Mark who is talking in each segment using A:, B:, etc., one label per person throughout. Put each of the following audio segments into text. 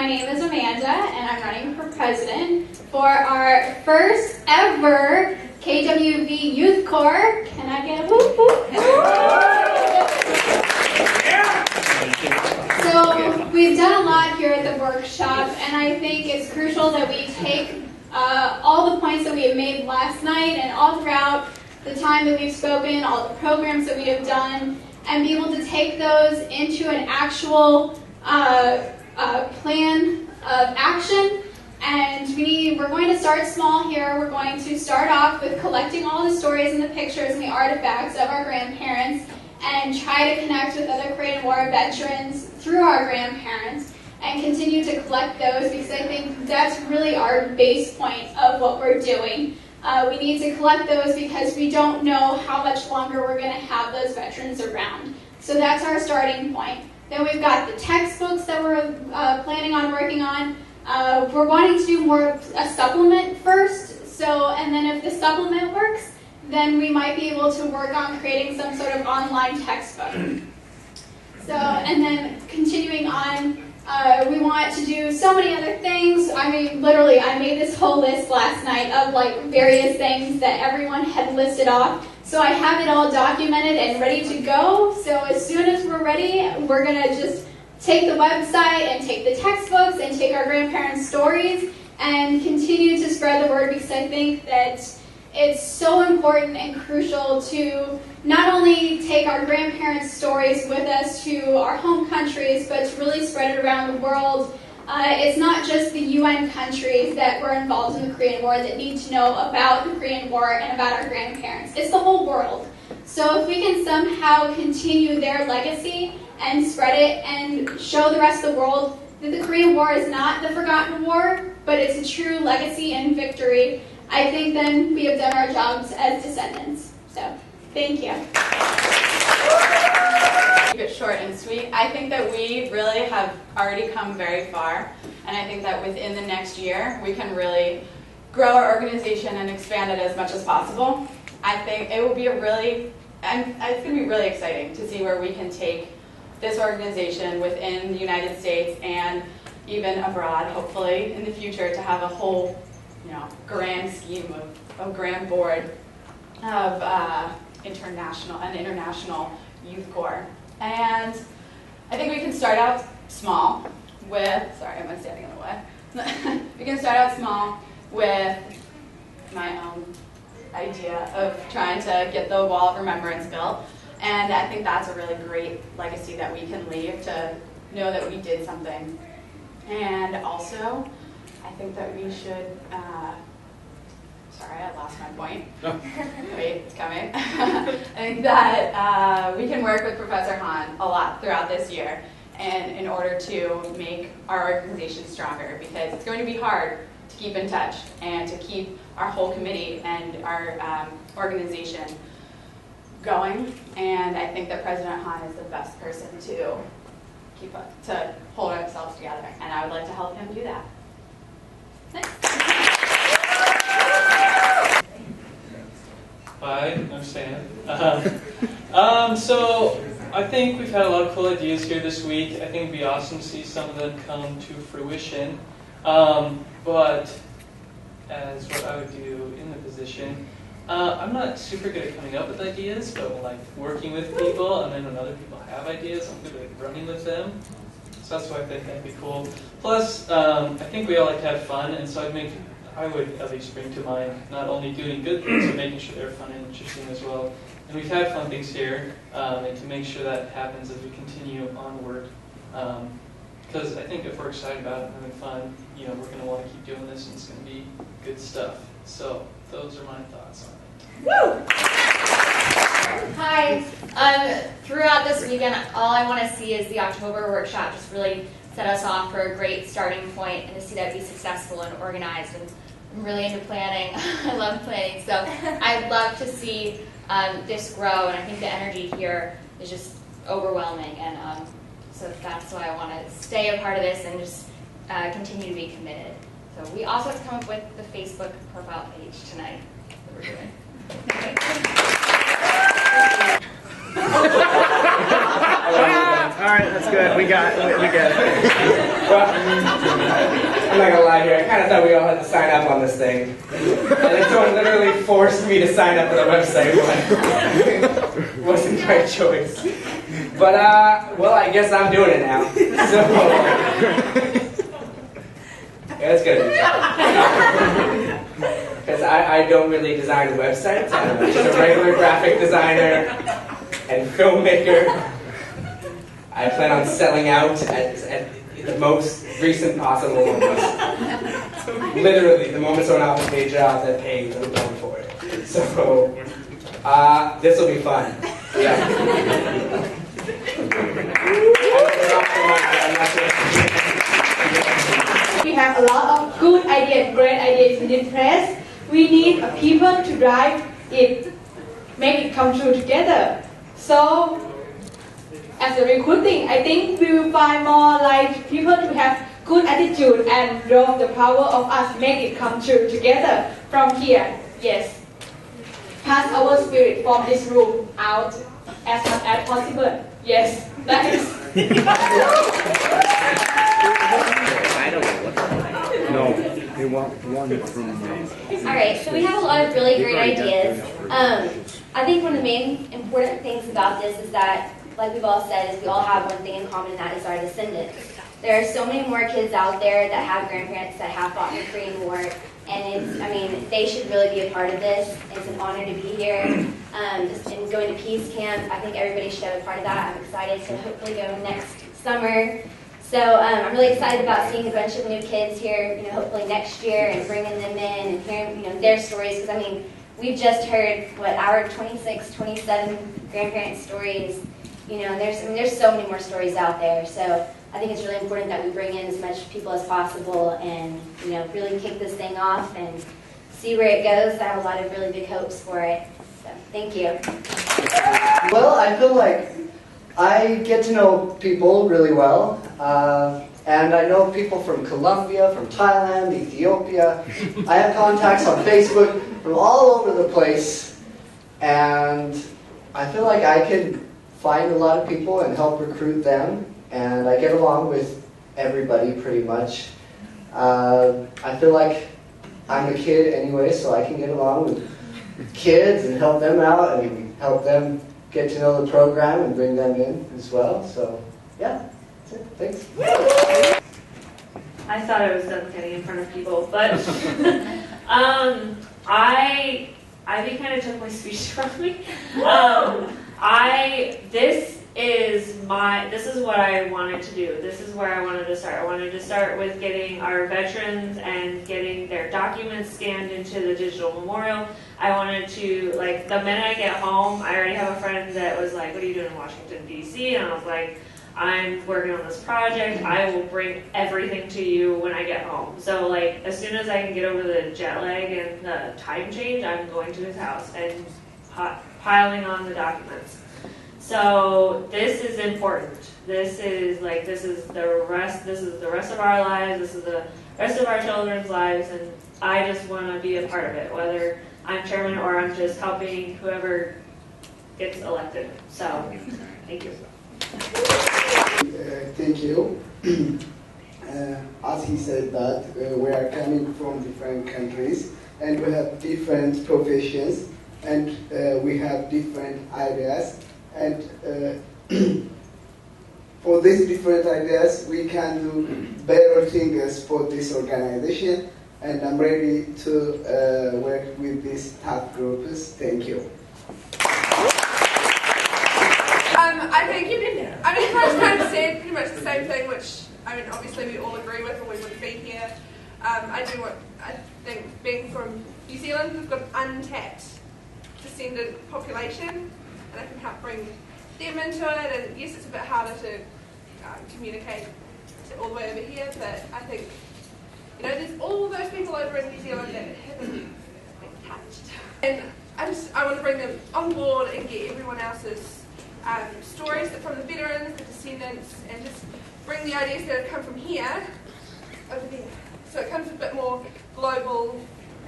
A: my name is Amanda, and I'm running for president for our first ever KWV Youth Corps. Can I get a whoop whoop? So we've done a lot here at the workshop, and I think it's crucial that we take all the points that we have made last night and all throughout the time that we've spoken, all the programs that we have done, and be able to take those into an actual plan of action. And we're going to start small here. We're going to start off with collecting all the stories and the pictures and the artifacts of our grandparents and try to connect with other Korean War veterans through our grandparents and continue to collect those, because I think that's really our base point of what we're doing. We need to collect those because we don't know how much longer we're going to have those veterans around. So that's our starting point. Then we've got the textbooks that we're planning on working on. We're wanting to do more of a supplement first. And then if the supplement works, then we might be able to work on creating some sort of online textbook. And then continuing on, we want to do so many other things. I mean, literally, I made this whole list last night of various things that everyone had listed off. So I have it all documented and ready to go. So as soon as we're ready, we're going to just take the website and take the textbooks and take our grandparents' stories and continue to spread the word, because I think that it's so important and crucial to not only take our grandparents' stories with us to our home countries, but to really spread it around the world. It's not just the UN countries that were involved in the Korean War that need to know about the Korean War and about our grandparents. It's the whole world. So if we can somehow continue their legacy and spread it and show the rest of the world that the Korean War is not the forgotten war, but it's a true legacy and victory, I think then we have done our jobs as descendants. So, thank you.
B: Keep it short and sweet. I think that we really have already come very far, and I think that within the next year we can really grow our organization and expand it as much as possible. I think it will be it's going to be really exciting to see where we can take this organization within the United States and even abroad, hopefully in the future, to have a whole grand scheme of grand board of international youth corps. And I think we can start out small with, sorry, I'm standing in the way. We can start out small with my own idea of trying to get the Wall of Remembrance built. And I think that's a really great legacy that we can leave, to know that we did something. And also, I think that we should, sorry, I lost my point. Wait, it's coming. I think that we can work with Professor Han a lot throughout this year, and in order to make our organization stronger, because it's going to be hard to keep in touch and to keep our whole committee and our organization going. And I think that President Han is the best person to hold ourselves together, and I would like to help him do that.
C: Hi, I'm Stan. So I think we've had a lot of cool ideas here this week. I think it'd be awesome to see some of them come to fruition. But as what I would do in the position, I'm not super good at coming up with ideas, but when working with people, and then when other people have ideas, I'm good at running with them. So that's why I think that'd be cool. Plus, I think we all like to have fun, and so I would at least bring to mind not only doing good things, but making sure they're fun and interesting as well. And we've had fun things here, and to make sure that happens as we continue onward. Because I think if we're excited about it and having fun, we're going to want to keep doing this, and it's going to be good stuff. So those are my thoughts on it.
D: Woo! Hi. Throughout this weekend, all I want to see is the October workshop just really set us off for a great starting point, and to see that be successful and organized. And I'm really into planning. I love planning, so I'd love to see this grow, and I think the energy here is just overwhelming. And so that's why I want to stay a part of this and just continue to be committed. So we also have to come up with the Facebook profile page tonight that we're doing. Okay.
E: right, that's good. We get it.
F: Well, I'm not gonna lie here. I kind of thought we all had to sign up on this thing, and then someone literally forced me to sign up for the website. But it wasn't the right choice. But well, I guess I'm doing it now. So yeah, that's gonna be tough. Because I don't really design websites. I'm just a regular graphic designer and filmmaker. I plan on selling out at the most recent possible moment. Literally, the moment someone offers me a job that pays, I'm going for it. So, this will be fun. Yeah.
G: We have a lot of good ideas, great ideas in this place. We need people to drive it, make it come true together. So, as a recruiting, I think we will find more like people to have good attitude and drove the power of us make it come true together from here. Yes. Pass our spirit from this room out as much as possible. Yes. Thanks.
E: I don't know what. No, they want one from.
H: All right, so we have a lot of really great ideas. I think one of the main important things about this is that, like we've all said, is we all have one thing in common, and that is our descendants. There are so many more kids out there that have grandparents that have fought in the Korean War, and they should really be a part of this. It's an honor to be here. Just in going to Peace Camp, I think everybody should have a part of that. I'm excited to hopefully go next summer. So I'm really excited about seeing a bunch of new kids here, hopefully next year, and bringing them in and hearing, their stories. Because we've just heard our 26, 27 grandparent stories. There's so many more stories out there. So I think it's really important that we bring in as much people as possible and, really kick this thing off and see where it goes. I have a lot of really big hopes for it. So thank you.
I: Well, I feel like I get to know people really well. And I know people from Colombia, from Thailand, Ethiopia. I have contacts on Facebook from all over the place. And I feel like I can find a lot of people and help recruit them. And I get along with everybody pretty much. I feel like I'm a kid anyway, so I can get along with kids and help them out and help them get to know the program and bring them in as well. So, yeah, that's it. Thanks.
J: I thought I was done getting in front of people, but Ivy kind of took my speech from me. This is what I wanted to do. This is where I wanted to start. I wanted to start with getting our veterans and getting their documents scanned into the digital memorial. I wanted to, the minute I get home, I already have a friend that was like, what are you doing in Washington, D.C.? And I was like, I'm working on this project. I will bring everything to you when I get home. So, as soon as I can get over the jet lag and the time change, I'm going to his house and piling on the documents. So this is important. This is the rest of our lives. This is the rest of our children's lives, and I just want to be a part of it, whether I'm chairman or I'm just helping whoever gets elected. So, thank you.
K: Thank you. As he said that we are coming from different countries and we have different professions and we have different ideas. And for these different ideas, we can do better things for this organization. And I'm ready to work with these staff groups. Thank you.
L: I think Rose kind of said pretty much the same thing, which obviously we all agree with, or we wouldn't be here. I think being from New Zealand, we've got an untapped descendant population, and I can help bring them into it. And yes, it's a bit harder to communicate to all the way over here, but I think there's all those people over in New Zealand that haven't been touched, and I want to bring them on board and get everyone else's stories from the veterans, the descendants, and just bring the ideas that have come from here over there. So it comes a bit more global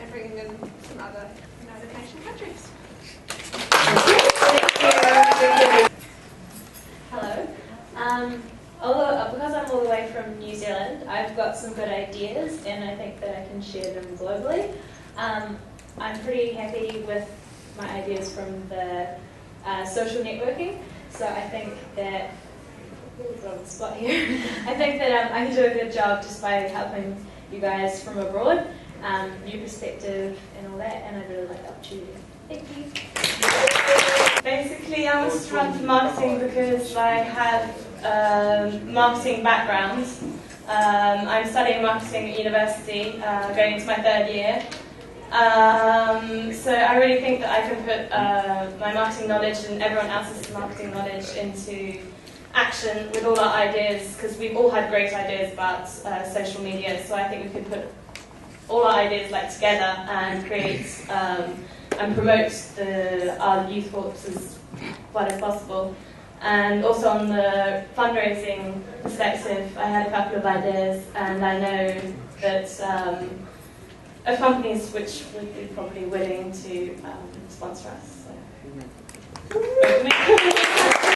L: and bringing in some other United Nations countries.
H: Hello.
M: some good ideas, and I think that I can share them globally. I'm pretty happy with my ideas from the social networking, so I think that on the spot here. I think that I can do a good job just by helping you guys from abroad, new perspective and all that, and I really like the opportunity. Thank you.
N: Basically, I was drawn to marketing because I have marketing background. I'm studying marketing at university, going into my 3rd year. So I really think that I can put my marketing knowledge and everyone else's marketing knowledge into action with all our ideas, because we've all had great ideas about social media, so I think we could put all our ideas together and create and promote our youth corps as well as possible. And also on the fundraising perspective, I had a couple of ideas, and I know that of companies which would be probably willing to sponsor us. So.